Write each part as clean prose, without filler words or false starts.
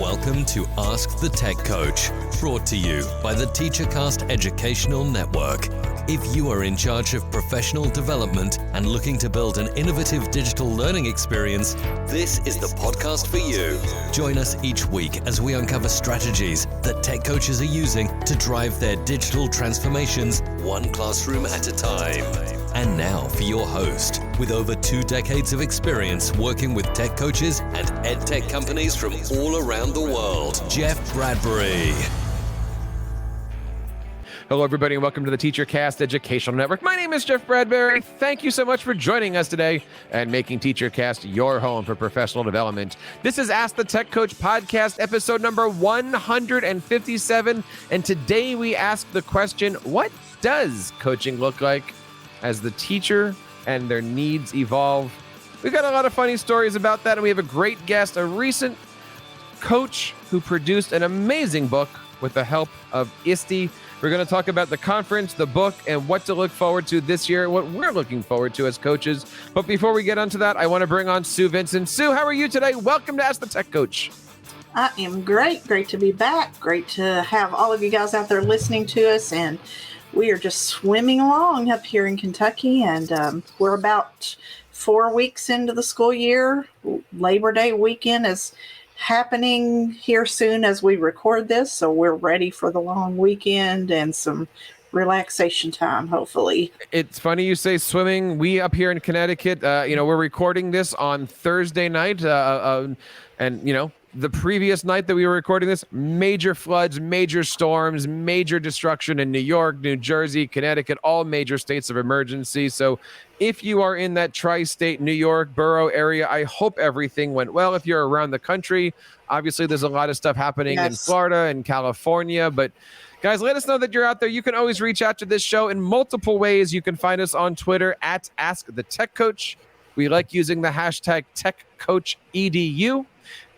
Welcome to Ask the Tech Coach, brought to you by the TeacherCast Educational Network. If you are in charge of professional development and looking to build an innovative digital learning experience, this is the podcast for you. Join us each week as we uncover strategies that tech coaches are using to drive their digital transformations one classroom at a time. And now for your host, with over 2 decades of experience working with tech coaches and ed tech companies from all around the world, Jeff Bradbury. Hello, everybody, and welcome to the TeacherCast Educational Network. My name is Jeff Bradbury. Thank you so much for joining us today and making TeacherCast your home for professional development. This is Ask the Tech Coach podcast, episode number 157. And today we ask the question, what does coaching look like as the teacher and their needs evolve? We've got a lot of funny stories about that, and we have a great guest, a recent coach who produced an amazing book with the help of ISTE. We're going to talk about the conference, the book, and what to look forward to this year, what we're looking forward to as coaches. But before we get onto that, I want to bring on Sue Vincent. Sue, how are you today? Welcome to Ask the Tech Coach. I am great. Great to be back. Great to have all of you guys out there listening to us. And we are just swimming along up here in Kentucky. And we're about 4 weeks into the school year. Labor Day weekend is happening here soon as we record this, so we're ready for the long weekend and some relaxation time, hopefully. It's funny you say swimming. We up here in Connecticut, we're recording this on Thursday night, and the previous night that we were recording this, major floods, major storms, major destruction in New York, New Jersey, Connecticut, all major states of emergency. So if you are in that tri-state New York borough area, I hope everything went well. If you're around the country, obviously there's a lot of stuff happening in Florida and California, but guys, let us know that you're out there. You can always reach out to this show in multiple ways. You can find us on Twitter at AskTheTechCoach. We like using the hashtag TechCoachEDU.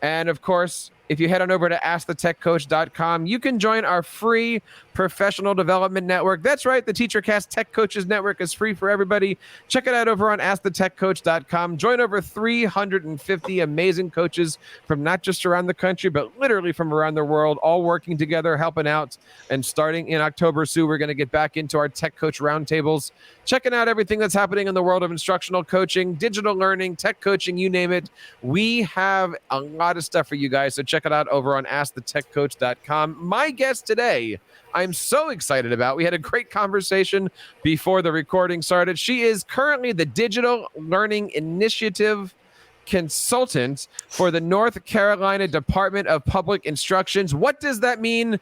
And of course, if you head on over to AskTheTechCoach.com, you can join our free professional development network. That's right, the TeacherCast Tech Coaches Network is free for everybody. Check it out over on AskTheTechCoach.com. Join over 350 amazing coaches from not just around the country, but literally from around the world, all working together, helping out. And starting in October, Sue, we're going to get back into our Tech Coach Roundtables, checking out everything that's happening in the world of instructional coaching, digital learning, tech coaching, you name it. We have a lot of stuff for you guys, so check it out over on AskTheTechCoach.com. My guest today, I'm so excited about. We had a great conversation before the recording started. She is currently the Digital Learning Initiative Consultant for the North Carolina Department of Public Instructions. What does that mean?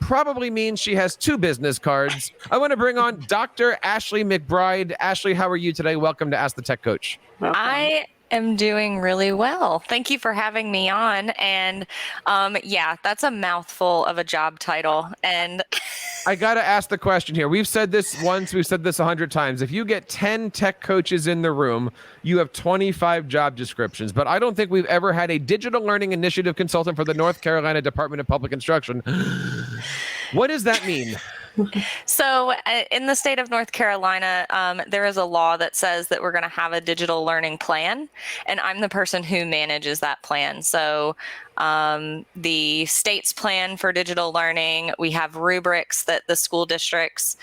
Probably means she has 2 business cards. I want to bring on Dr. Ashley McBride. Ashley, how are you today? Welcome to Ask the Tech Coach. I am doing really well. Thank you for having me on. And that's a mouthful of a job title. And I got to ask the question here. We've said this once, we've said this 100 times. If you get 10 tech coaches in the room, you have 25 job descriptions. But I don't think we've ever had a digital learning initiative consultant for the North Carolina Department of Public Instruction. What does that mean? So in the state of North Carolina, there is a law that says that we're going to have a digital learning plan, and I'm the person who manages that plan. So the state's plan for digital learning, we have rubrics that the school districts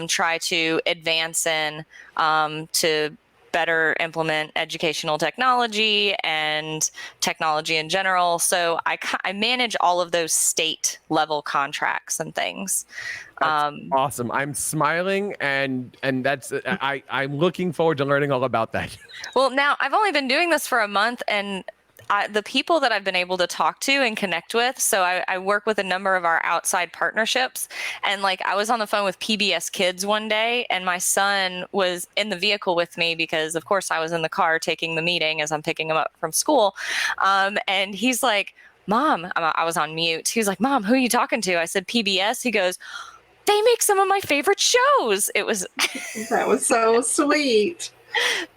try to advance in to better implement educational technology and technology in general. So I manage all of those state level contracts and things. That's awesome. I'm smiling and that's I'm looking forward to learning all about that. Well, now I've only been doing this for a month, and the people that I've been able to talk to and connect with, so I work with a number of our outside partnerships, and I was on the phone with PBS Kids one day, and my son was in the vehicle with me because, of course, I was in the car taking the meeting as I'm picking him up from school, and he's like, "Mom," I was on mute. He was like, "Mom, who are you talking to?" I said, "PBS." He goes, "They make some of my favorite shows." It was that was so sweet.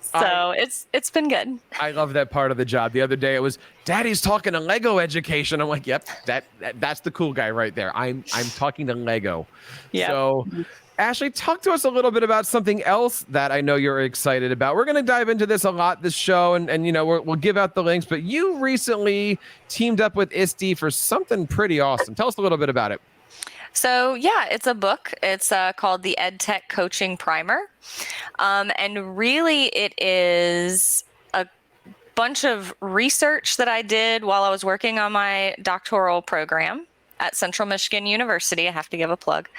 So it's been good. I love that part of the job. The other day it was, "Daddy's talking to Lego education." I'm like, "Yep, that's the cool guy right there. I'm talking to Lego." Yeah. So Ashley, talk to us a little bit about something else that I know you're excited about. We're going to dive into this a lot this show, and we'll give out the links, but you recently teamed up with ISTE for something pretty awesome. Tell us a little bit about it. So yeah, it's a book. It's called the EdTech Coaching Primer. And really it is a bunch of research that I did while I was working on my doctoral program at Central Michigan University. I have to give a plug.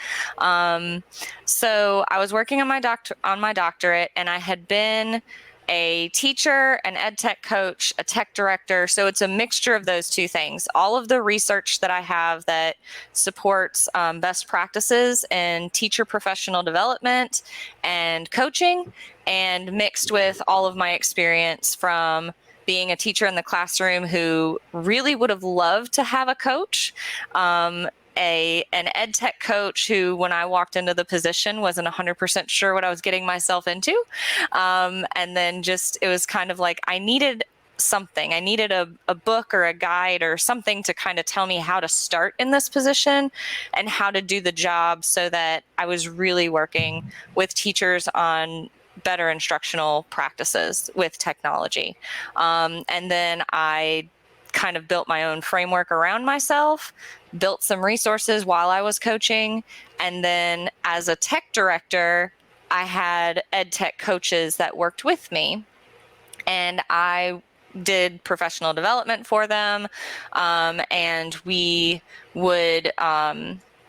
So I was working on my doctorate, and I had been a teacher, an ed tech coach, a tech director. So it's a mixture of those two things. All of the research that I have that supports best practices in teacher professional development and coaching, and mixed with all of my experience from being a teacher in the classroom who really would have loved to have a coach, an ed tech coach who, when I walked into the position, wasn't 100% sure what I was getting myself into. And then it was kind of like I needed something. I needed a book or a guide or something to kind of tell me how to start in this position and how to do the job, so that I was really working with teachers on better instructional practices with technology. And then I kind of built my own framework around myself, built some resources while I was coaching. And then as a tech director, I had ed tech coaches that worked with me, and I did professional development for them. And we would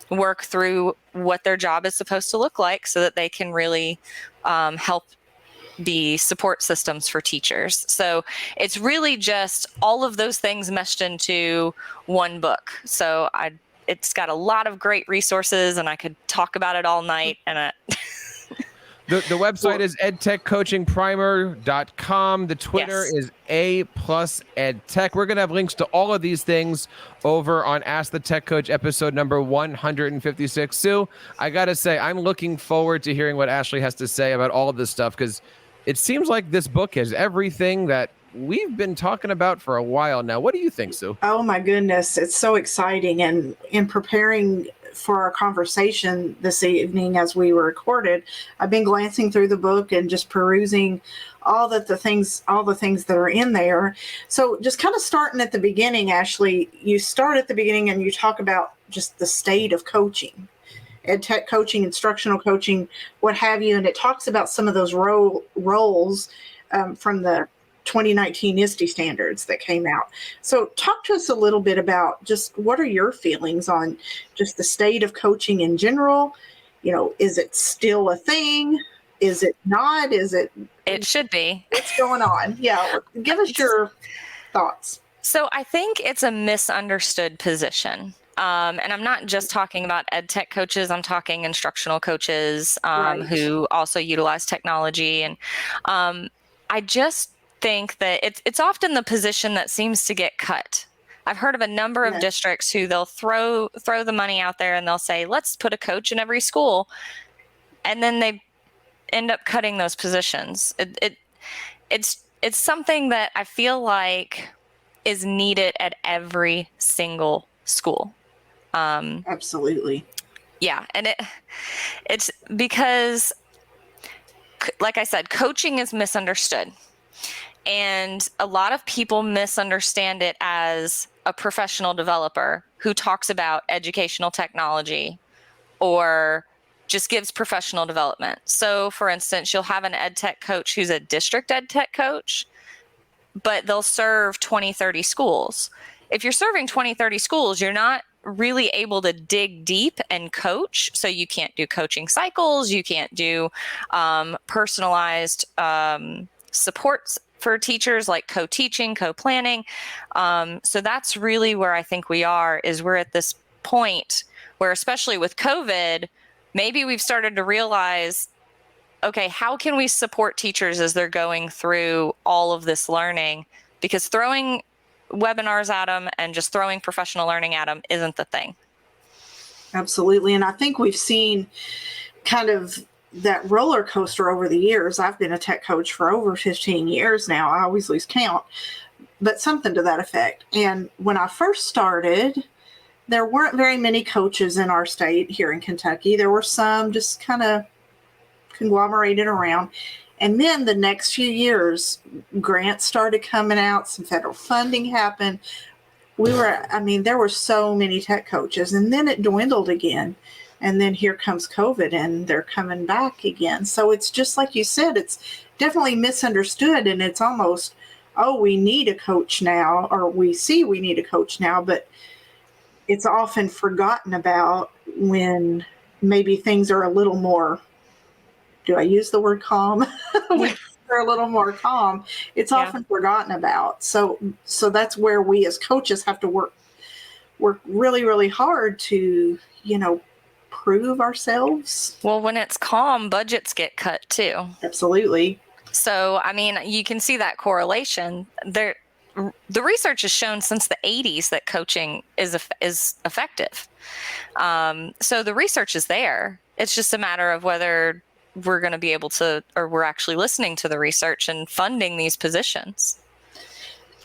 work through what their job is supposed to look like, so that they can really help be support systems for teachers. So it's really just all of those things meshed into one book. So it's got a lot of great resources, and I could talk about it all night. And The website is edtechcoachingprimer.com. The Twitter is A+EdTech. We're going to have links to all of these things over on Ask the Tech Coach episode number 156. Sue, I got to say, I'm looking forward to hearing what Ashley has to say about all of this stuff, because it seems like this book has everything that we've been talking about for a while now. What do you think, Sue? Oh my goodness, it's so exciting. And in preparing for our conversation this evening as we were recorded, I've been glancing through the book and just perusing all the things that are in there. So just kind of starting at the beginning, Ashley, you start at the beginning and you talk about just the state of coaching, ed tech coaching, instructional coaching, what have you. And it talks about some of those roles from the 2019 ISTE standards that came out. So talk to us a little bit about just what are your feelings on just the state of coaching in general? Is it still a thing? Is it not? It should be. What's going on? Yeah. Give us your thoughts. So I think it's a misunderstood position. And I'm not just talking about ed tech coaches. I'm talking instructional coaches who also utilize technology. And I just think that it's often the position that seems to get cut. I've heard of a number of districts who they'll throw the money out there and they'll say, let's put a coach in every school. And then they end up cutting those positions. It's something that I feel like is needed at every single school. Absolutely. Yeah. And it's because, like I said, coaching is misunderstood. And a lot of people misunderstand it as a professional developer who talks about educational technology or just gives professional development. So for instance, you'll have an ed tech coach who's a district ed tech coach, but they'll serve 20, 30 schools. If you're serving 20, 30 schools, you're not really able to dig deep and coach. So you can't do coaching cycles. You can't do personalized supports for teachers, like co-teaching, co-planning. So that's really where I think we're at this point where, especially with COVID, maybe we've started to realize, okay, how can we support teachers as they're going through all of this learning? Because throwing webinars at them and just throwing professional learning at them isn't the thing. Absolutely. And I think we've seen kind of that roller coaster over the years. I've been a tech coach for over 15 years now. I always lose count, but something to that effect. And when I first started, there weren't very many coaches in our state here in Kentucky. There were some just kind of conglomerated around. And then the next few years, grants started coming out, some federal funding happened. There were so many tech coaches, and then it dwindled again. And then here comes COVID, and they're coming back again. So it's just like you said, it's definitely misunderstood, and it's almost, oh, we need a coach now, or we see we need a coach now, but it's often forgotten about when maybe things are a little more, do I use the word calm? When they're a little more calm, it's often forgotten about. So that's where we as coaches have to work really, really hard to, prove ourselves. Well, when it's calm, budgets get cut too. Absolutely. So, you can see that correlation there. The research has shown since the 80s that coaching is effective. So the research is there. It's just a matter of whether we're going to be able to, or we're actually listening to the research and funding these positions.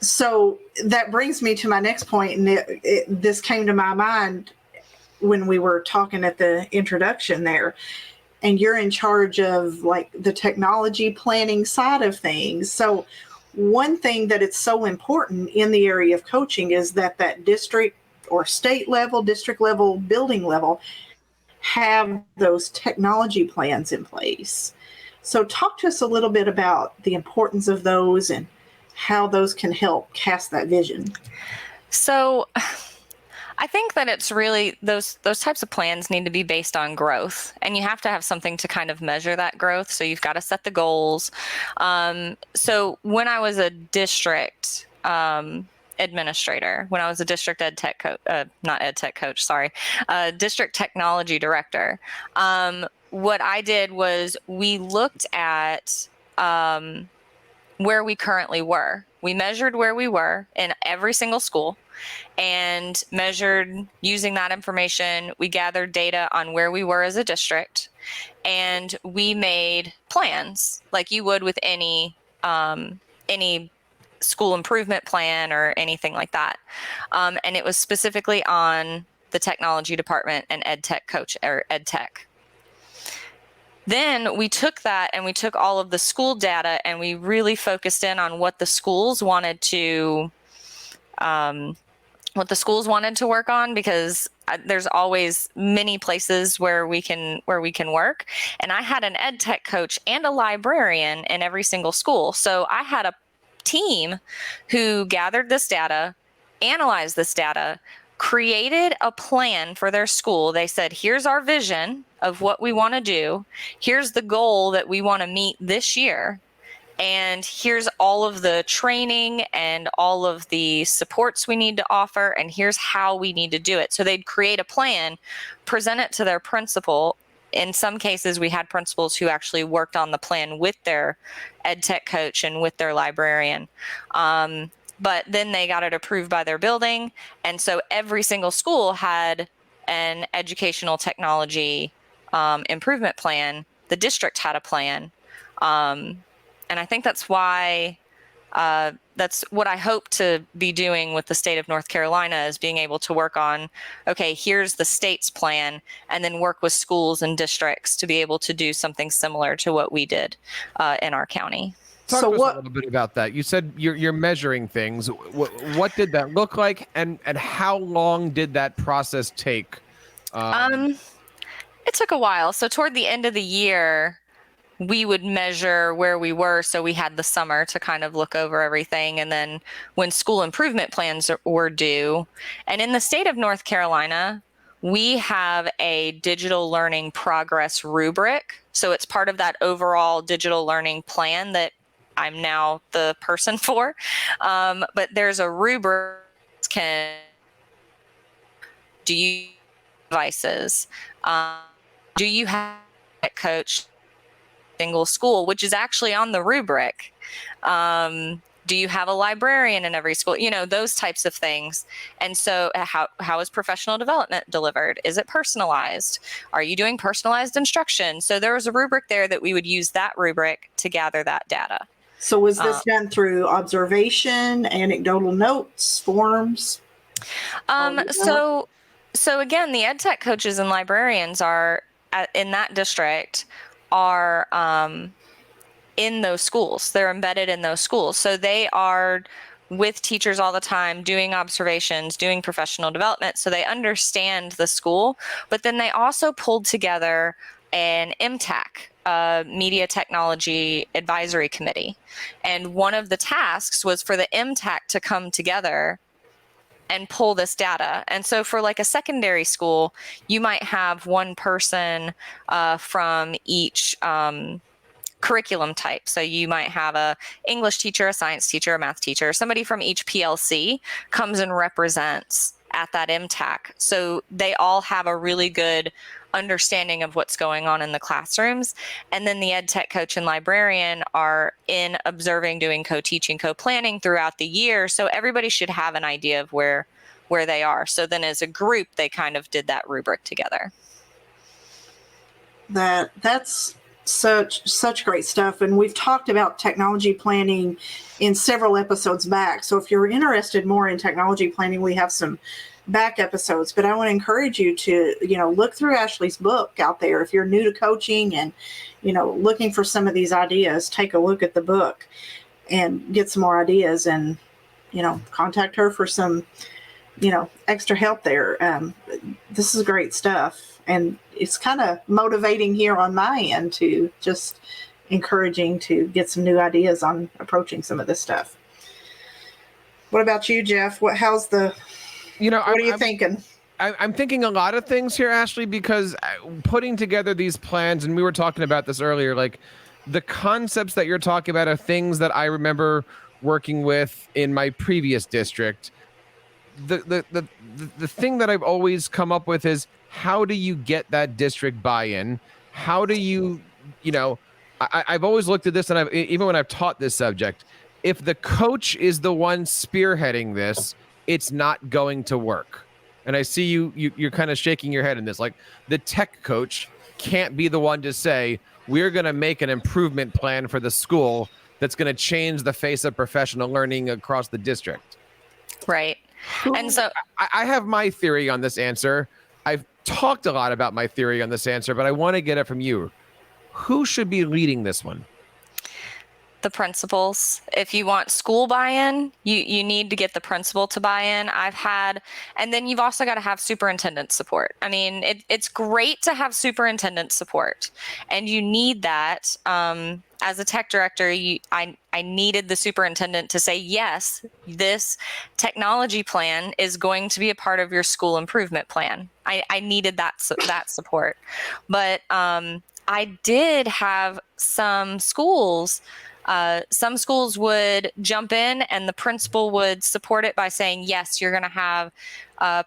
So that brings me to my next point, and this came to my mind when we were talking at the introduction there. And you're in charge of like the technology planning side of things. So one thing that it's so important in the area of coaching is that district or state level, district level, building level have those technology plans in place. So talk to us a little bit about the importance of those and how those can help cast that vision. So I think that it's really those types of plans need to be based on growth, and you have to have something to kind of measure that growth. So you've got to set the goals. So when I was a district administrator, when I was a district district technology director, what I did was we looked at where we currently were. We measured where we were in every single school and measured using that information. We gathered data on where we were as a district, and we made plans like you would with any school improvement plan or anything like that. And it was specifically on the technology department and ed tech coach or ed tech. Then we took that and we took all of the school data and we really focused in on what the schools wanted to work on, because there's always many places where we can work. And I had an ed tech coach and a librarian in every single school. So I had a team who gathered this data, analyzed this data, created a plan for their school. They said, here's our vision of what we want to do. Here's the goal that we want to meet this year. And here's all of the training and all of the supports we need to offer. And here's how we need to do it. So they'd create a plan, present it to their principal. In some cases, we had principals who actually worked on the plan with their ed tech coach and with their librarian. But then they got it approved by their building. And so every single school had an educational technology improvement plan. The district had a plan. And I think that's why that's what I hope to be doing with the state of North Carolina, is being able to work on, okay, here's the state's plan, and then work with schools and districts to be able to do something similar to what we did in our county. Talk to us a little bit about that. You said you're measuring things. What did that look like, and how long did that process take? It took a while. So toward the end of the year, we would measure where we were. So we had the summer to kind of look over everything. And then when school improvement plans were due, and in the state of North Carolina, we have a digital learning progress rubric. So it's part of that overall digital learning plan that I'm now the person for. But there's a rubric. Do you devices? Do you have a coach single school, which is actually on the rubric? Do you have a librarian in every school? Those types of things. And so how is professional development delivered? Is it personalized? Are you doing personalized instruction? So there was a rubric there that we would use that rubric to gather that data. So was this done through observation, anecdotal notes, forms? So So again, the ed tech coaches and librarians are in that district are in those schools. They're embedded in those schools. So they are with teachers all the time, doing observations, doing professional development. So they understand the school, but then they also pulled together an MTAC, Media Technology Advisory Committee. And one of the tasks was for the MTAC to come together and pull this data. And so for like a secondary school, you might have one person from each curriculum type. So you might have a English teacher, a science teacher, a math teacher, somebody from each PLC comes and represents at that MTAC. So they all have a really good understanding of what's going on in the classrooms. And then the ed tech coach and librarian are in observing, doing co-teaching, co-planning throughout the year. So everybody should have an idea of where they are. So then as a group, they kind of did that rubric together. That's such great stuff. And we've talked about technology planning in several episodes back. So if you're interested more in technology planning, we have some back episodes, but I want to encourage you to, look through Ashley's book out there. If you're new to coaching and, looking for some of these ideas, take a look at the book and get some more ideas and, contact her for some, extra help there. This is great stuff. And it's kind of motivating here on my end to just encouraging to get some new ideas on approaching some of this stuff. What about you, Jeff? What are you thinking? I'm thinking a lot of things here, Ashley, because putting together these plans, and we were talking about this earlier, like the concepts that you're talking about are things that I remember working with in my previous district. The thing that I've always come up with is, how do you get that district buy-in? How do you, I've always looked at this, and even when I've taught this subject, if the coach is the one spearheading this, it's not going to work. And I see you're kind of shaking your head in this. Like, the tech coach can't be the one to say, we're going to make an improvement plan for the school that's going to change the face of professional learning across the district. Right. And so I have my theory on this answer. I've talked a lot about my theory on this answer, but I want to get it from you. Who should be leading this one? The principals. If you want school buy-in, you need to get the principal to buy in. And then you've also got to have superintendent support. I mean, it's great to have superintendent support, and you need that. As a tech director, I needed the superintendent to say, yes, this technology plan is going to be a part of your school improvement plan. I needed that support. But I did have some schools would jump in, and the principal would support it by saying, yes, you're going to have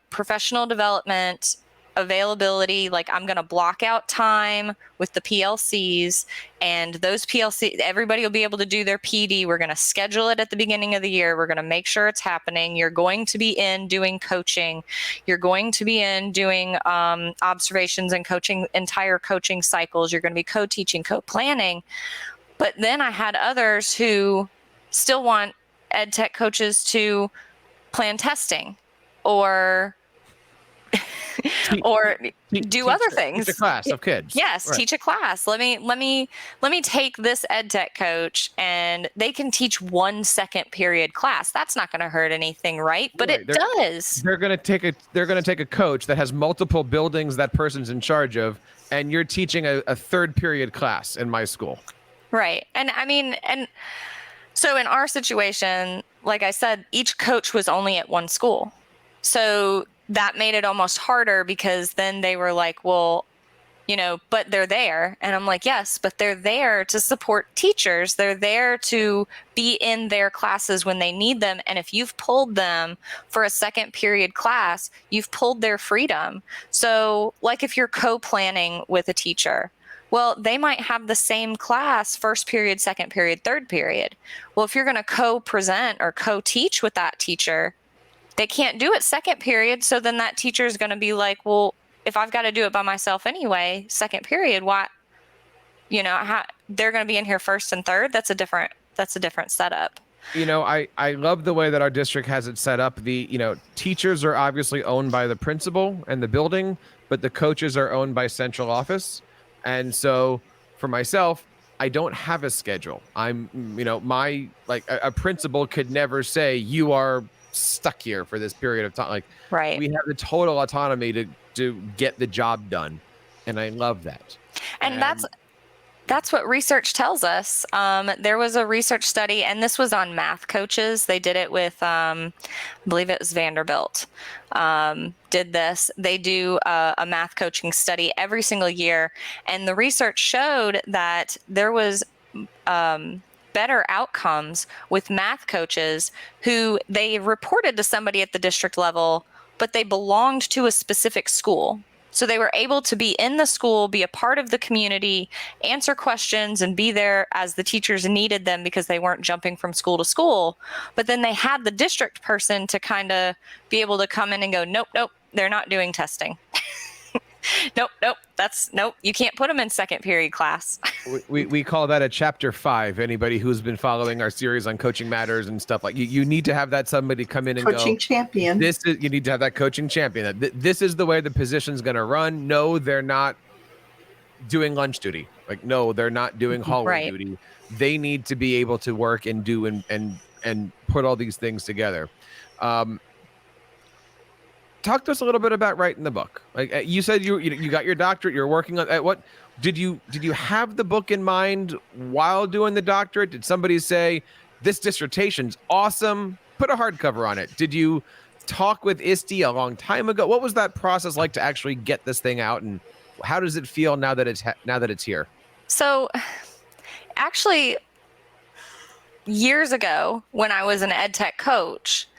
professional development availability. Like, I'm going to block out time with the PLCs, and those PLC, everybody will be able to do their PD. We're going to schedule it at the beginning of the year. We're going to make sure it's happening. You're going to be in doing coaching. You're going to be in doing observations and coaching, entire coaching cycles. You're going to be co-teaching, co-planning. But then I had others who still want ed tech coaches to plan testing or do other things. Teach a class of kids. Yes, right. Teach a class. Let me take this ed tech coach, and they can teach 1 second period class. That's not going to hurt anything, right? But it does. They're going to take a coach that has multiple buildings that person's in charge of, and you're teaching a third period class in my school. Right. And I mean, and so in our situation, like I said, each coach was only at one school. So that made it almost harder, because then they were like, well, but they're there. And I'm like, yes, but they're there to support teachers. They're there to be in their classes when they need them. And if you've pulled them for a second period class, you've pulled their freedom. So like if you're co-planning with a teacher, well, they might have the same class, first period, second period, third period. Well, if you're going to co-present or co-teach with that teacher, they can't do it second period. So then that teacher is going to be like, well, if I've got to do it by myself anyway, second period, why, they're going to be in here first and third. That's a different setup. I love the way that our district has it set up. Teachers are obviously owned by the principal and the building, but the coaches are owned by central office. And so for myself, I don't have a schedule. A principal could never say you are stuck here for this period of time. Like, Right. we have the total autonomy to get the job done. And I love that. And that's what research tells us. There was a research study, and this was on math coaches. They did it with, I believe it was Vanderbilt, did this. They do a math coaching study every single year. And the research showed that there was better outcomes with math coaches who they reported to somebody at the district level, but they belonged to a specific school. So they were able to be in the school, be a part of the community, answer questions, and be there as the teachers needed them because they weren't jumping from school to school. But then they had the district person to kind of be able to come in and go, nope, they're not doing testing. Nope, you can't put them in second period class. We call that a chapter 5. Anybody who's been following our series on coaching matters and stuff, like you need to have that somebody come in and coaching champion. You need to have that coaching champion. This is the way the position's going to run. No, they're not doing lunch duty. Like, no, they're not doing hallway duty. They need to be able to work and do and put all these things together. Talk to us a little bit about writing the book. Like, you said, you got your doctorate. You're working on what? Did you have the book in mind while doing the doctorate? Did somebody say, this dissertation's awesome, put a hardcover on it? Did you talk with ISTE a long time ago? What was that process like to actually get this thing out, and how does it feel now that it's here? So, actually, years ago when I was an ed tech coach,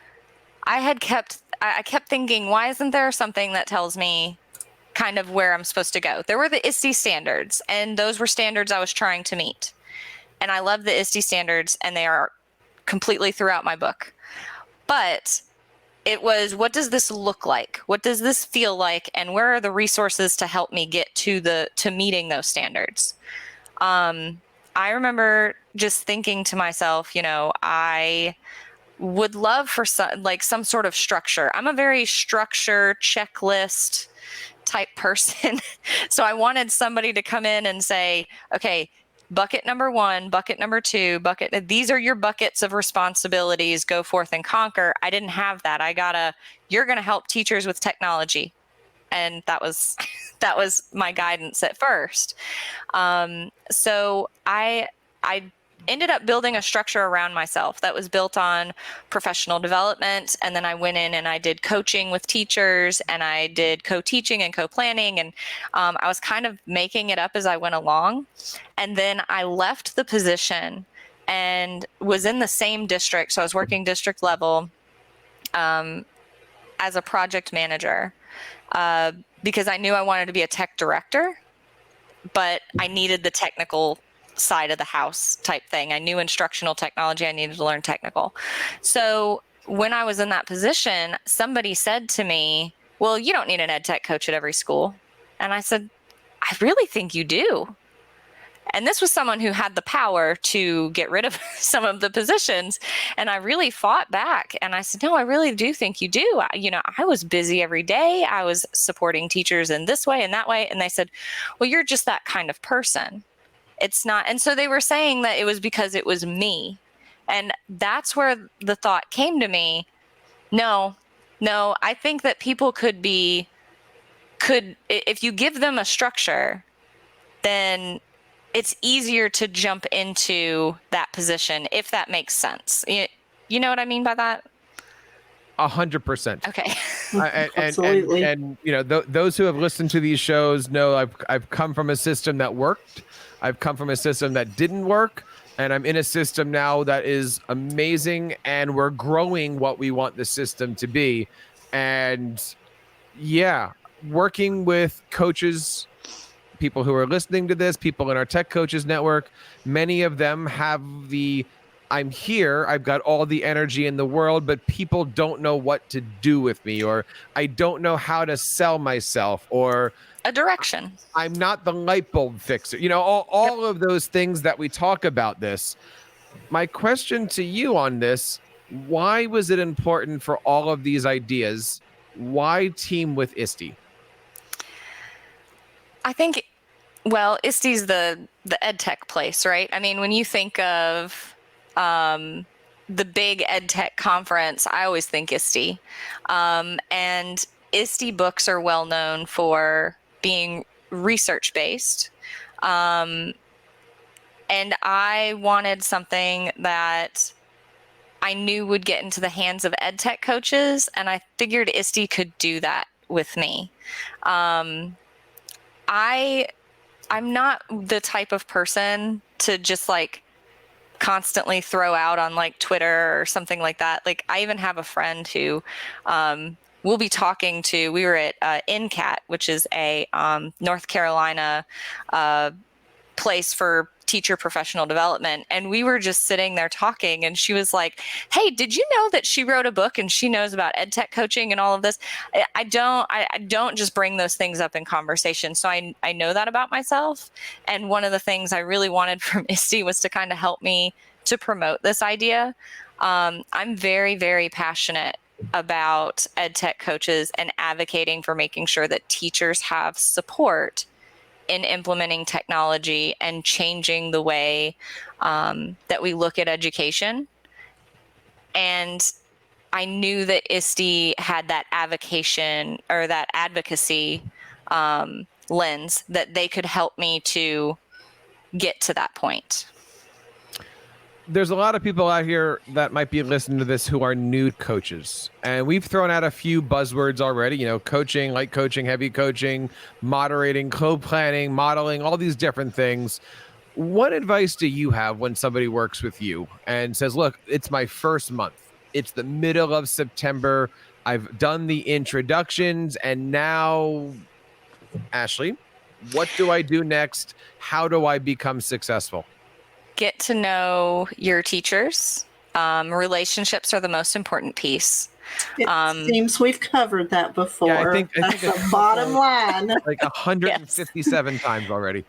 I kept thinking, why isn't there something that tells me kind of where I'm supposed to go? There were the ISTE standards, and those were standards I was trying to meet. And I love the ISTE standards, and they are completely throughout my book. But it was, what does this look like? What does this feel like? And where are the resources to help me get to meeting those standards? I remember just thinking to myself, I would love for some sort of structure. I'm a very structure checklist type person. So I wanted somebody to come in and say, okay, bucket number 1, bucket number 2, these are your buckets of responsibilities, go forth and conquer. I didn't have that. You're going to help teachers with technology. And that was my guidance at first. So I ended up building a structure around myself that was built on professional development. And then I went in and I did coaching with teachers, and I did co-teaching and co-planning. And I was kind of making it up as I went along. And then I left the position and was in the same district. So I was working district level as a project manager because I knew I wanted to be a tech director, but I needed the technical side of the house type thing. I knew instructional technology. I needed to learn technical. So when I was in that position, somebody said to me, well, you don't need an ed tech coach at every school. And I said, I really think you do. And this was someone who had the power to get rid of some of the positions. And I really fought back. And I said, no, I really do think you do. I was busy every day. I was supporting teachers in this way and that way. And they said, well, you're just that kind of person. It's not. And so they were saying that it was because it was me. And that's where the thought came to me. No, I think that people could, if you give them a structure, then it's easier to jump into that position, if that makes sense. You know what I mean by that? 100%. Okay. Absolutely. And those who have listened to these shows know I've come from a system that worked. I've come from a system that didn't work, and I'm in a system now that is amazing, and we're growing what we want the system to be. And yeah, working with coaches, people who are listening to this, people in our Tech Coaches Network, many of them have I'm here, I've got all the energy in the world, but people don't know what to do with me, or I don't know how to sell myself, or a direction. I'm not the light bulb fixer. All of those things that we talk about this. My question to you on this, why was it important for all of these ideas? Why team with ISTE? I think, well, ISTE's the ed tech place, right? I mean, when you think of the big ed tech conference, I always think ISTE. And ISTE books are well known for being research based. And I wanted something that I knew would get into the hands of ed tech coaches, and I figured ISTE could do that with me. I'm not the type of person to just like constantly throw out on like Twitter or something like that. Like I even have a friend who we'll be talking to. We were at NCAT, which is a North Carolina place for teacher professional development, and we were just sitting there talking, and she was like, hey, did you know that she wrote a book and she knows about ed tech coaching and all of this? I don't just bring those things up in conversation, so I know that about myself. And one of the things I really wanted from ISTE was to kind of help me to promote this idea. I'm very, very passionate about ed tech coaches and advocating for making sure that teachers have support in implementing technology and changing the way that we look at education. And I knew that ISTE had that avocation or that advocacy lens that they could help me to get to that point. There's a lot of people out here that might be listening to this who are new coaches. And we've thrown out a few buzzwords already, you know, coaching, light coaching, heavy coaching, moderating, co-planning, modeling, all these different things. What advice do you have when somebody works with you and says, look, it's my first month. It's the middle of September. I've done the introductions, and now, Ashley, what do I do next? How do I become successful? Get to know your teachers. Relationships are the most important piece. It seems we've covered that before. Yeah, I think that's the bottom line. Like 157 times already.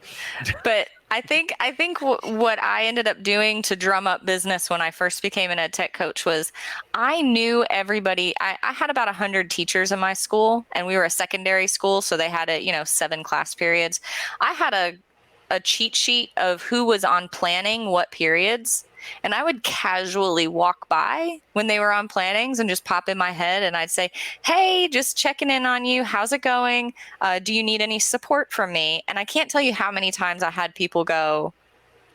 But I think what I ended up doing to drum up business when I first became an ed tech coach was I knew everybody. I had about 100 teachers in my school, and we were a secondary school, so they had 7 class periods. I had a cheat sheet of who was on planning what periods, and I would casually walk by when they were on plannings and just pop in my head, and I'd say, hey, just checking in on you. How's it going? Do you need any support from me? And I can't tell you how many times I had people go,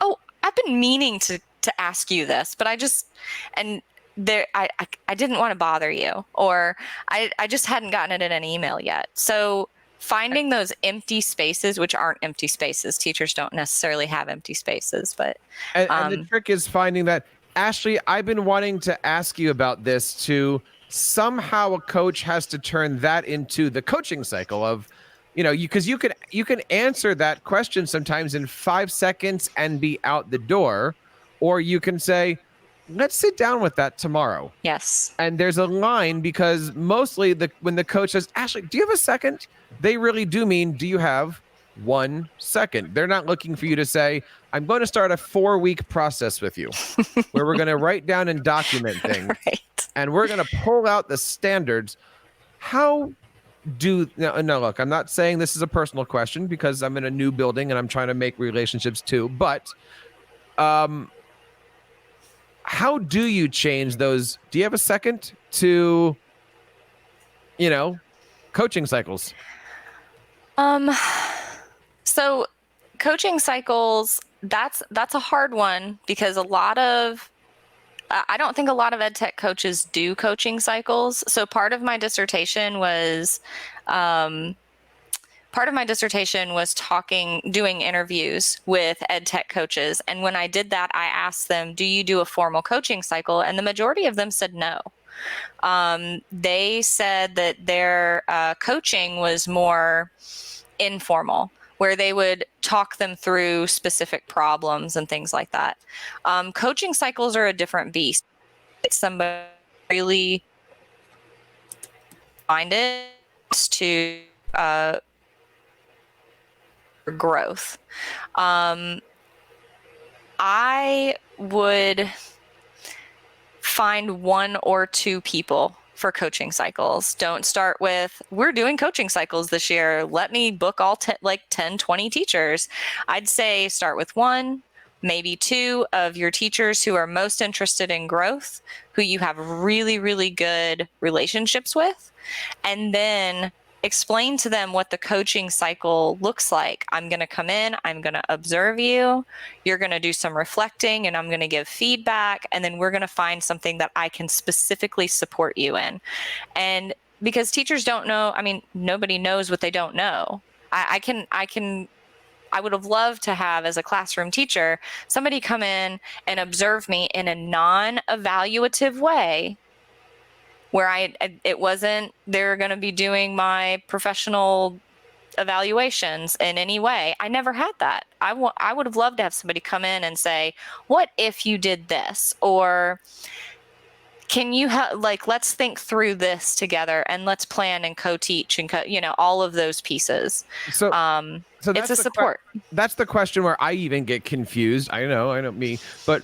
oh, I've been meaning to ask you this, but I didn't want to bother you, or I just hadn't gotten it in an email yet. So finding those empty spaces, which aren't empty spaces. Teachers don't necessarily have empty spaces, but and the trick is finding that. Ashley, I've been wanting to ask you about this too. Somehow a coach has to turn that into the coaching cycle of, because you can answer that question sometimes in 5 seconds and be out the door, or you can say, let's sit down with that tomorrow. Yes. And there's a line, because mostly when the coach says, Ashley, do you have a second? They really do mean, do you have 1 second? They're not looking for you to say, I'm going to start a 4-week process with you where we're going to write down and document things. Right. And we're going to pull out the standards. Now, look, I'm not saying this is a personal question because I'm in a new building and I'm trying to make relationships too. But how do you change those? Do you have a second to, coaching cycles? So coaching cycles, that's a hard one, because I don't think a lot of ed tech coaches do coaching cycles. So part of my dissertation was doing interviews with ed tech coaches. And when I did that, I asked them, do you do a formal coaching cycle? And the majority of them said no. They said that their coaching was more informal, where they would talk them through specific problems and things like that. Coaching cycles are a different beast. It's somebody really minded to growth. I would find 1 or 2 people for coaching cycles. Don't start with, we're doing coaching cycles this year, let me book all 10, 20 teachers. I'd say start with 1, maybe 2 of your teachers who are most interested in growth, who you have really, really good relationships with, and then explain to them what the coaching cycle looks like. I'm going to come in, I'm going to observe you, you're going to do some reflecting, and I'm going to give feedback, and then we're going to find something that I can specifically support you in. And because teachers don't know, I mean, nobody knows what they don't know. I would have loved to have, as a classroom teacher, somebody come in and observe me in a non-evaluative way, where it wasn't, they're going to be doing my professional evaluations in any way. I never had that. I would have loved to have somebody come in and say, what if you did this? Or can you let's think through this together, and let's plan and co-teach and all of those pieces. So that's it's a support. That's the question where I even get confused. I know me, but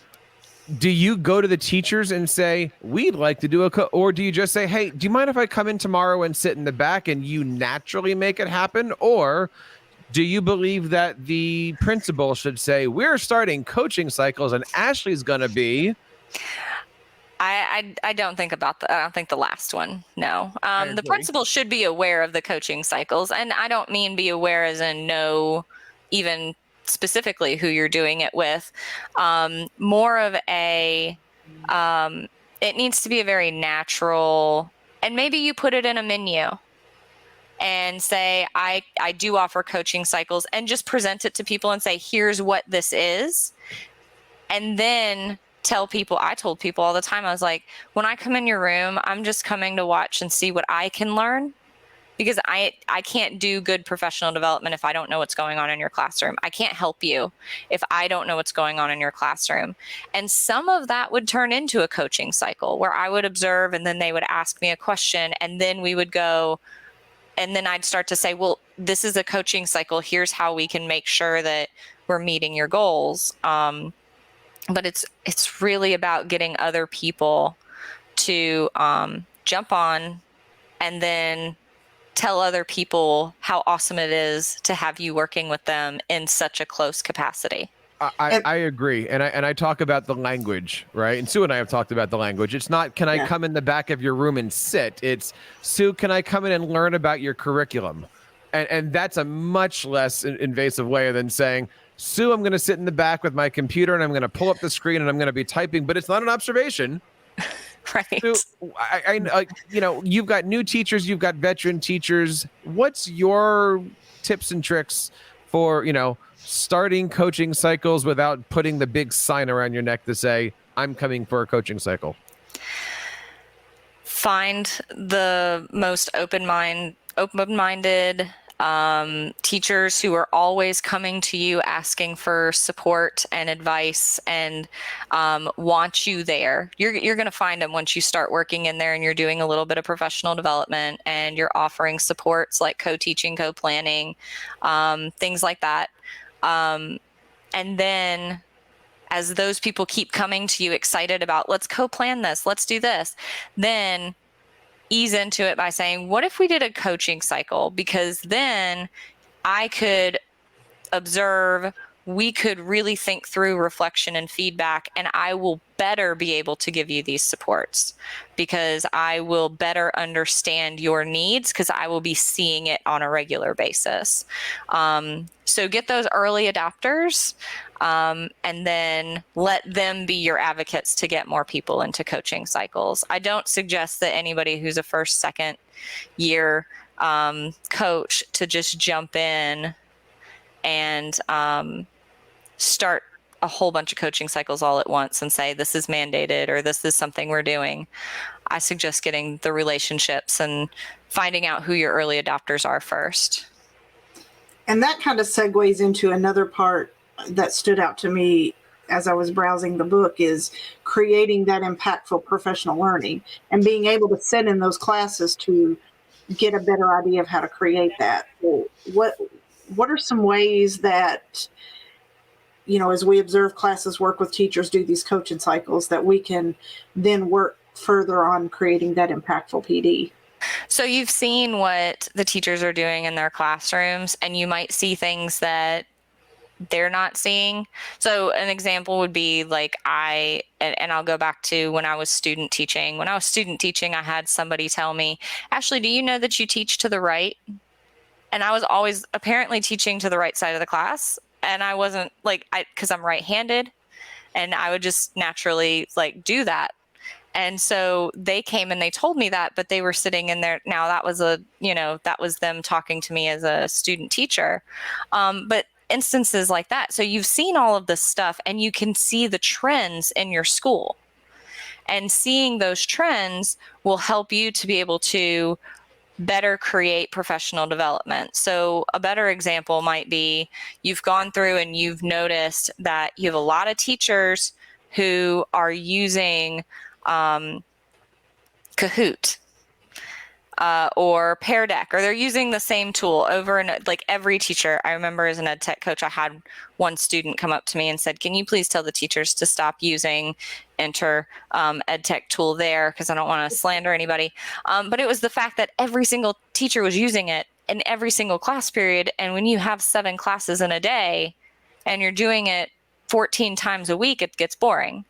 do you go to the teachers and say, we'd like to do or do you just say, hey, do you mind if I come in tomorrow and sit in the back, and you naturally make it happen? Or do you believe that the principal should say, we're starting coaching cycles and Ashley's going to be... I don't think about I don't think the last one. No. The principal should be aware of the coaching cycles, and I don't mean be aware as in know even specifically who you're doing it with. More of it needs to be a very natural, and maybe you put it in a menu and say, I do offer coaching cycles, and just present it to people and say, here's what this is. And then I told people all the time, I was like, when I come in your room, I'm just coming to watch and see what I can learn, because I can't do good professional development if I don't know what's going on in your classroom. I can't help you if I don't know what's going on in your classroom. And some of that would turn into a coaching cycle where I would observe, and then they would ask me a question, and then we would go, and then I'd start to say, well, this is a coaching cycle. Here's how we can make sure that we're meeting your goals. But it's really about getting other people to jump on, and then tell other people how awesome it is to have you working with them in such a close capacity. I agree. And I talk about the language, right? And Sue and I have talked about the language. It's not, can I come in the back of your room and sit? It's, Sue, can I come in and learn about your curriculum? And that's a much less invasive way than saying, Sue, I'm going to sit in the back with my computer, and I'm going to pull up the screen, and I'm going to be typing, but it's not an observation. Right. So, you've got new teachers, you've got veteran teachers. What's your tips and tricks for, starting coaching cycles without putting the big sign around your neck to say, I'm coming for a coaching cycle? Find the most open-minded teachers who are always coming to you asking for support and advice, and want you there. You're going to find them once you start working in there and you're doing a little bit of professional development and you're offering supports like co-teaching, co-planning, things like that. And then as those people keep coming to you excited about, let's co-plan this, let's do this, then ease into it by saying, what if we did a coaching cycle? Because then I could observe, we could really think through reflection and feedback, and I will better be able to give you these supports because I will better understand your needs because I will be seeing it on a regular basis. So get those early adopters, and then let them be your advocates to get more people into coaching cycles. I don't suggest that anybody who's a first, second year coach to just jump in and start a whole bunch of coaching cycles all at once and say, this is mandated or this is something we're doing. I suggest getting the relationships and finding out who your early adopters are first. And that kind of segues into another part that stood out to me as I was browsing the book, is creating that impactful professional learning and being able to sit in those classes to get a better idea of how to create that. What are some ways that as we observe classes, work with teachers, do these coaching cycles, that we can then work further on creating that impactful PD. So you've seen what the teachers are doing in their classrooms, and you might see things that they're not seeing. So an example would be like and I'll go back to when I was student teaching. When I was student teaching, I had somebody tell me, Ashley, do you know that you teach to the right? And I was always apparently teaching to the right side of the class. And I wasn't because I'm right-handed, and I would just naturally do that. And so they came and they told me that, but they were sitting in there. Now that was that was them talking to me as a student teacher. But instances like that. So you've seen all of this stuff, and you can see the trends in your school, and seeing those trends will help you to be able to better create professional development. So a better example might be you've gone through and you've noticed that you have a lot of teachers who are using Kahoot or Pear Deck, or they're using the same tool over and every teacher. I remember as an ed tech coach, I had one student come up to me and said, can you please tell the teachers to stop using Enter ed tech tool there, because I don't want to slander anybody. But it was the fact that every single teacher was using it in every single class period. And when you have 7 classes in a day and you're doing it 14 times a week, it gets boring.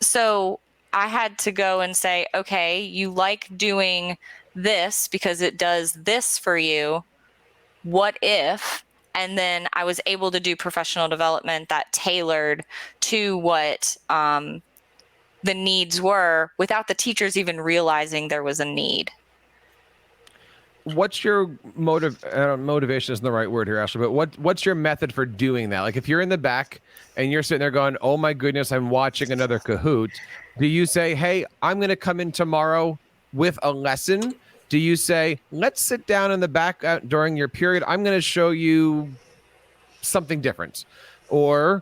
So I had to go and say, okay, you like doing this because it does this for you. What if? And then I was able to do professional development that tailored to what the needs were without the teachers even realizing there was a need. What's your motivation isn't the right word here, Ashley, but what's your method for doing that? Like if you're in the back and you're sitting there going, oh my goodness, I'm watching another Kahoot. Do you say, hey, I'm going to come in tomorrow with a lesson? Do you say, let's sit down in the back during your period? I'm going to show you something different. Or,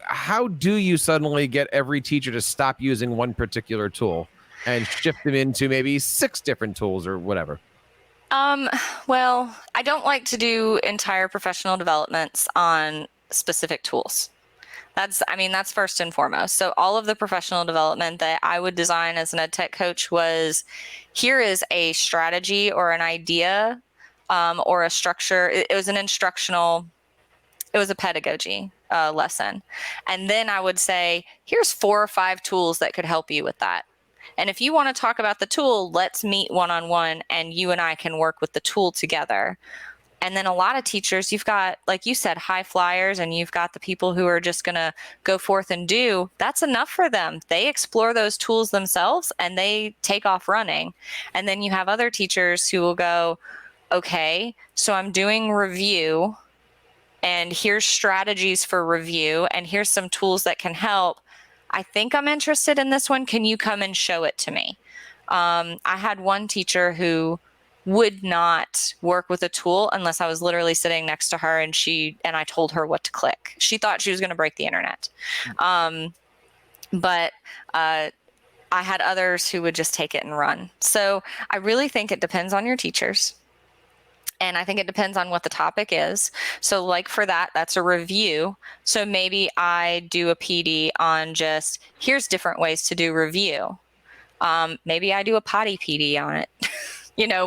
how do you suddenly get every teacher to stop using one particular tool and shift them into maybe 6 different tools or whatever? Well, I don't like to do entire professional developments on specific tools. That's first and foremost. So all of the professional development that I would design as an ed tech coach was, here is a strategy or an idea or a structure. It was an instructional, it was a pedagogy lesson. And then I would say, here's 4 or 5 tools that could help you with that. And if you want to talk about the tool, let's meet one-on-one and you and I can work with the tool together. And then a lot of teachers, you've got, like you said, high flyers, and you've got the people who are just going to go forth and do. That's enough for them. They explore those tools themselves and they take off running. And then you have other teachers who will go, okay, so I'm doing review, and here's strategies for review, and here's some tools that can help. I think I'm interested in this one. Can you come and show it to me? I had one teacher who would not work with a tool unless I was literally sitting next to her and I told her what to click. She thought she was going to break the internet. But I had others who would just take it and run. So I really think it depends on your teachers. And I think it depends on what the topic is. So like for that, that's a review. So maybe I do a PD on just, here's different ways to do review. Maybe I do a potty PD on it,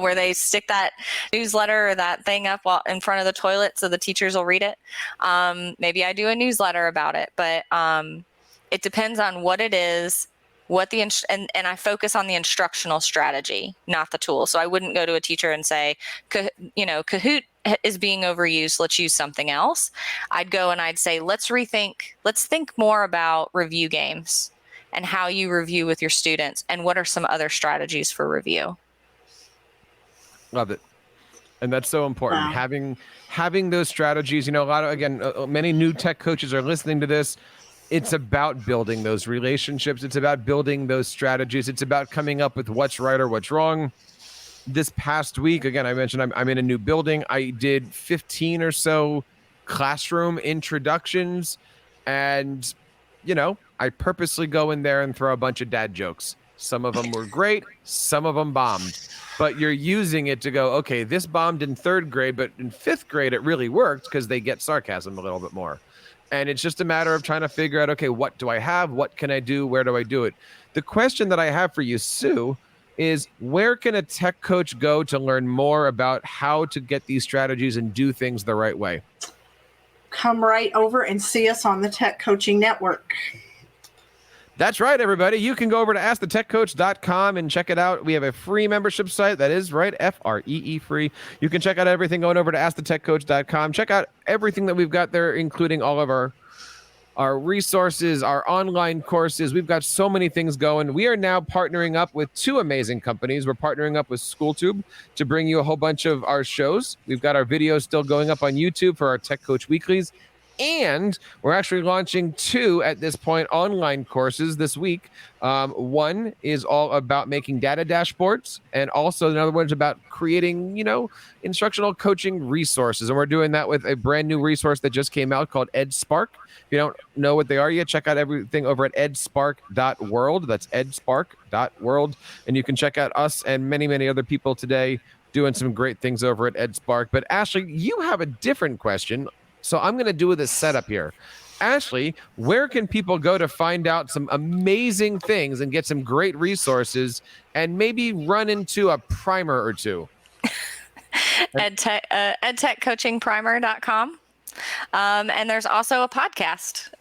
where they stick that newsletter or that thing up in front of the toilet so the teachers will read it. Maybe I do a newsletter about it, but it depends on what it is. And I focus on the instructional strategy, not the tool. So I wouldn't go to a teacher and say, Kahoot is being overused, let's use something else. I'd go and I'd say, let's think more about review games and how you review with your students, and what are some other strategies for review. Love it. And that's so important. Wow. Having those strategies, many new tech coaches are listening to this. It's about building those relationships. It's about building those strategies. It's about coming up with what's right or what's wrong. This past week, again, I mentioned I'm in a new building. I did 15 or so classroom introductions, and, I purposely go in there and throw a bunch of dad jokes. Some of them were great, some of them bombed. But you're using it to go, okay, this bombed in 3rd grade, but in 5th grade it really worked because they get sarcasm a little bit more. And it's just a matter of trying to figure out, okay, what do I have? What can I do? Where do I do it? The question that I have for you, Sue, is where can a tech coach go to learn more about how to get these strategies and do things the right way? Come right over and see us on the Tech Coaching Network. That's right, everybody. You can go over to askthetechcoach.com and check it out. We have a free membership site. That is right, FREE free. You can check out everything going over to askthetechcoach.com. Check out everything that we've got there, including all of our resources, our online courses. We've got so many things going. We are now partnering up with 2 amazing companies. We're partnering up with SchoolTube to bring you a whole bunch of our shows. We've got our videos still going up on YouTube for our Tech Coach Weeklies. And we're actually launching 2 at this point online courses this week. One is all about making data dashboards, and also another one's about creating, instructional coaching resources. And we're doing that with a brand new resource that just came out called EdSpark. If you don't know what they are yet, check out everything over at edspark.world. That's edspark.world. And you can check out us and many, many other people today doing some great things over at EdSpark. But Ashley, you have a different question. So I'm going to do this setup here. Ashley, where can people go to find out some amazing things and get some great resources and maybe run into a primer or 2? edtechcoachingprimer.com. And there's also a podcast,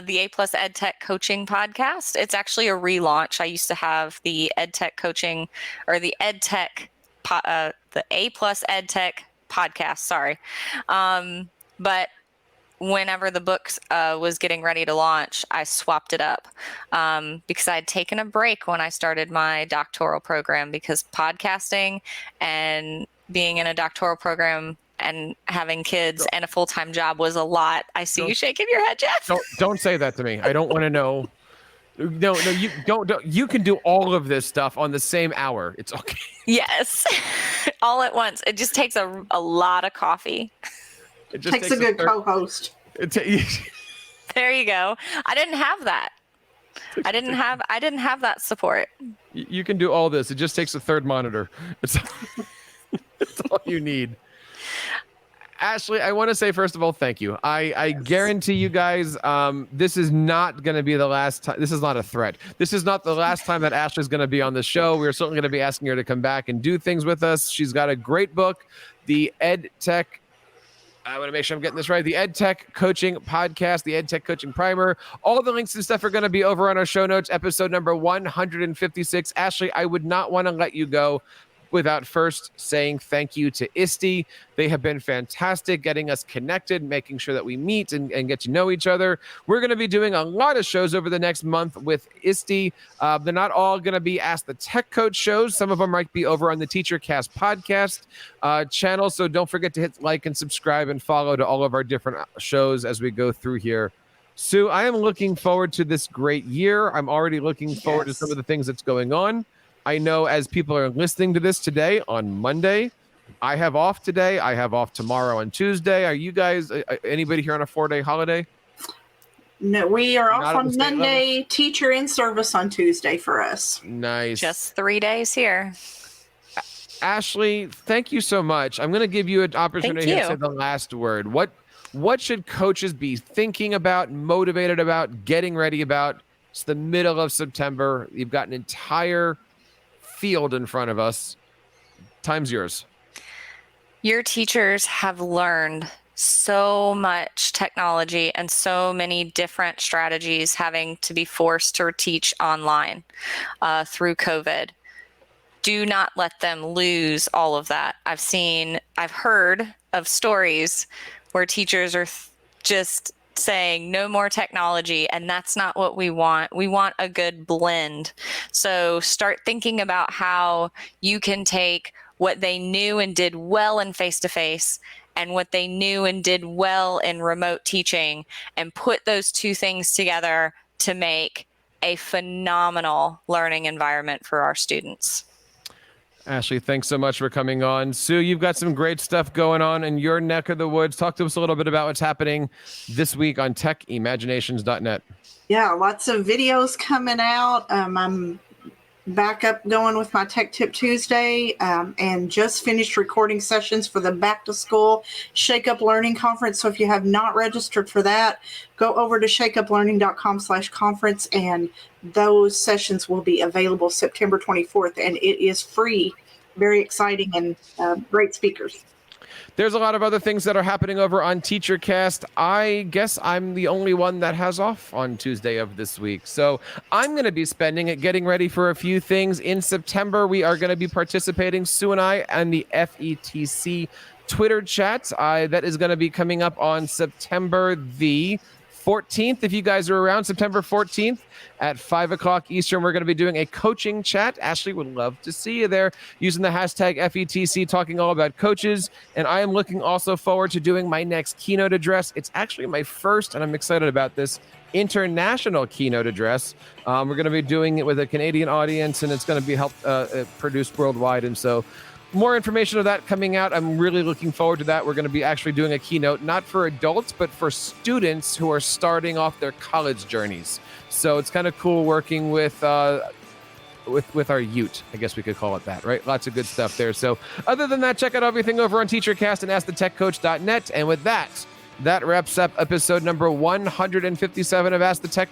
the A+ EdTech Coaching Podcast. It's actually a relaunch. I used to have the EdTech Coaching, or the EdTech, the A+ EdTech Podcast, sorry. But whenever the book was getting ready to launch, I swapped it up because I'd taken a break when I started my doctoral program, because podcasting and being in a doctoral program and having kids and a full-time job was a lot. I see you shaking your head, Jeff. Don't say that to me. I don't want to know. No, you don't. You can do all of this stuff on the same hour. It's okay. Yes, all at once. It just takes a lot of coffee. It just takes a good co-host. There you go. I didn't have that. I didn't have that support. You can do all this. It just takes a 3rd monitor. It's all you need. Ashley, I want to say, first of all, thank you. I guarantee you guys, this is not going to be the last time. This is not a threat. This is not the last time that Ashley's going to be on the show. We're certainly going to be asking her to come back and do things with us. She's got a great book, the EdTech. I want to make sure I'm getting this right. The EdTech Coaching Podcast, the EdTech Coaching Primer. All the links and stuff are going to be over on our show notes, episode number 156. Ashley, I would not want to let you go without first saying thank you to ISTE. They have been fantastic getting us connected, making sure that we meet and get to know each other. We're going to be doing a lot of shows over the next month with ISTE. They're not all going to be Ask the Tech Coach shows. Some of them might be over on the TeacherCast podcast channel. So don't forget to hit like and subscribe and follow to all of our different shows as we go through here. Sue, I am looking forward to this great year. I'm already looking forward to some of the things that's going on. I know as people are listening to this today on Monday, I have off today. I have off tomorrow on Tuesday. Are you guys, anybody here on a 4-day holiday? No, we are off on Monday, level. Teacher in service on Tuesday for us. Nice. Just 3 days here. Ashley, thank you so much. I'm going to give you an opportunity to say the last word. What should coaches be thinking about, motivated about, getting ready about? It's the middle of September. You've got an entire field in front of us. Time's yours. Your teachers have learned so much technology and so many different strategies, having to be forced to teach online through COVID. Do not let them lose all of that. I've heard of stories where teachers are just saying no more technology, and that's not what we want. We want a good blend. So start thinking about how you can take what they knew and did well in face-to-face and what they knew and did well in remote teaching and put those 2 things together to make a phenomenal learning environment for our students. Ashley, thanks so much for coming on. Sue, you've got some great stuff going on in your neck of the woods. Talk to us a little bit about what's happening this week on techimaginations.net. Yeah, lots of videos coming out. I'm back up going with my Tech Tip Tuesday, and just finished recording sessions for the Back to School Shake Up Learning Conference. So if you have not registered for that, go over to shakeuplearning.com/conference, and those sessions will be available September 24th, and it is free. Very exciting and great speakers. There's a lot of other things that are happening over on TeacherCast. I guess I'm the only one that has off on Tuesday of this week. So I'm going to be spending it getting ready for a few things. In September, we are going to be participating, Sue and I, and the FETC Twitter chat. That is going to be coming up on September the 14th. If you guys are around, September 14th at 5 o'clock Eastern, we're going to be doing a coaching chat. Ashley would love to see you there using the hashtag FETC, talking all about coaches. And I am looking also forward to doing my next keynote address. It's actually my first, and I'm excited about this, international keynote address. We're going to be doing it with a Canadian audience, and it's going to be produced worldwide. And so more information of that coming out. I'm really looking forward to that. We're going to be actually doing a keynote, not for adults, but for students who are starting off their college journeys. So it's kind of cool working with our youth, I guess we could call it that, right? Lots of good stuff there. So other than that, check out everything over on TeacherCast and AskTheTechCoach.net. And with that wraps up episode number 157 of Ask the Tech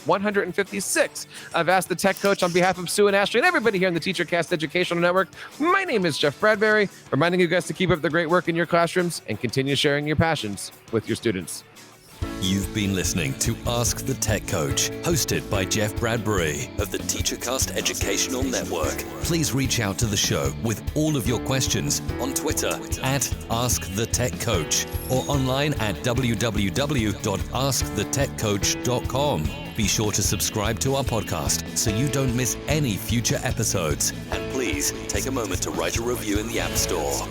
156 of Ask the Tech Coach. On behalf of Sue and Ashley and everybody here in the TeacherCast Educational Network, my name is Jeff Bradbury, reminding you guys to keep up the great work in your classrooms and continue sharing your passions with your students. You've been listening to Ask the Tech Coach, hosted by Jeff Bradbury of the TeacherCast Educational Network. Please reach out to the show with all of your questions on Twitter at AskTheTechCoach or online at www.askthetechcoach.com. Be sure to subscribe to our podcast so you don't miss any future episodes. And please take a moment to write a review in the App Store.